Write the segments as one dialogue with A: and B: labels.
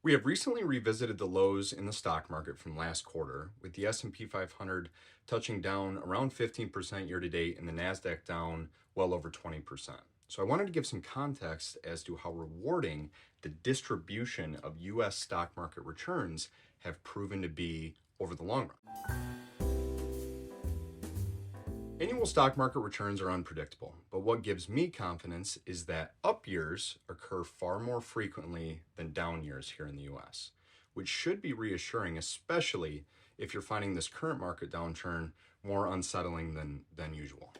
A: We have recently revisited the lows in the stock market from last quarter, with the S&P 500 touching down around 15% year to date and the Nasdaq down well over 20%. So I wanted to give some context as to how rewarding the distribution of US stock market returns have proven to be over the long run. Annual stock market returns are unpredictable, but what gives me confidence is that up years occur far more frequently than down years here in the US, which should be reassuring, especially if you're finding this current market downturn more unsettling than usual.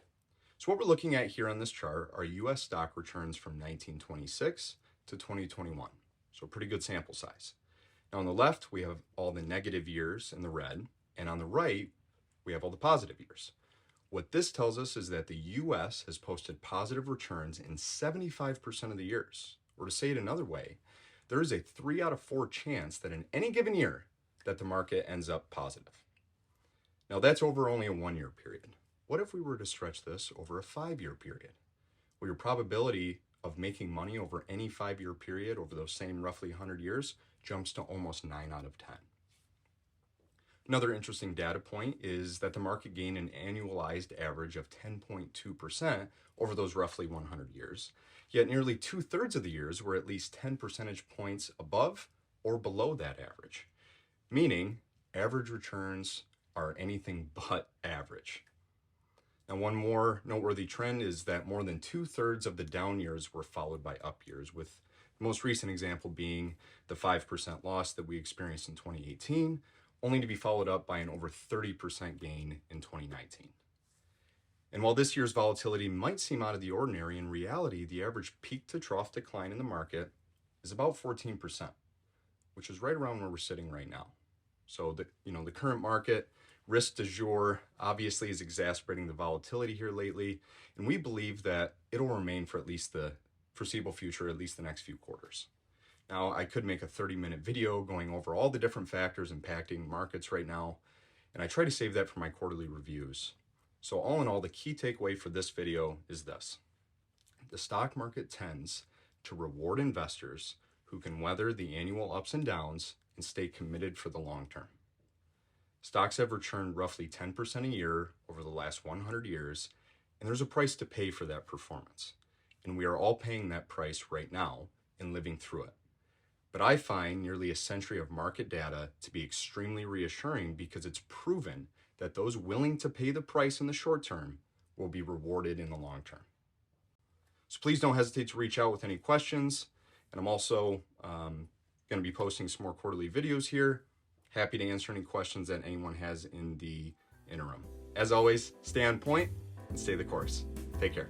A: So what we're looking at here on this chart are US stock returns from 1926 to 2021, so a pretty good sample size. Now on the left, we have all the negative years in the red, and on the right, we have all the positive years. What this tells us is that the US has posted positive returns in 75% of the years. Or to say it another way, there is a 3 out of 4 chance that in any given year that the market ends up positive. Now that's over only a 1-year period. What if we were to stretch this over a 5-year period? Well, your probability of making money over any 5-year period over those same roughly 100 years jumps to almost 9 out of 10. Another interesting data point is that the market gained an annualized average of 10.2% over those roughly 100 years, yet nearly 2/3 of the years were at least 10 percentage points above or below that average, meaning average returns are anything but average. Now, one more noteworthy trend is that more than 2/3 of the down years were followed by up years, with the most recent example being the 5% loss that we experienced in 2018, only to be followed up by an over 30% gain in 2019. And while this year's volatility might seem out of the ordinary, in reality, the average peak to trough decline in the market is about 14%, which is right around where we're sitting right now. So the current market risk du jour obviously is exacerbating the volatility here lately, and we believe that it'll remain for at least the foreseeable future, at least the next few quarters. Now, I could make a 30-minute video going over all the different factors impacting markets right now, and I try to save that for my quarterly reviews. So all in all, the key takeaway for this video is this. The stock market tends to reward investors who can weather the annual ups and downs and stay committed for the long term. Stocks have returned roughly 10% a year over the last 100 years, and there's a price to pay for that performance. And we are all paying that price right now and living through it. But I find nearly a century of market data to be extremely reassuring because it's proven that those willing to pay the price in the short term will be rewarded in the long term. So please don't hesitate to reach out with any questions. And I'm also going to be posting some more quarterly videos here. Happy to answer any questions that anyone has in the interim. As always, stay on point and stay the course. Take care.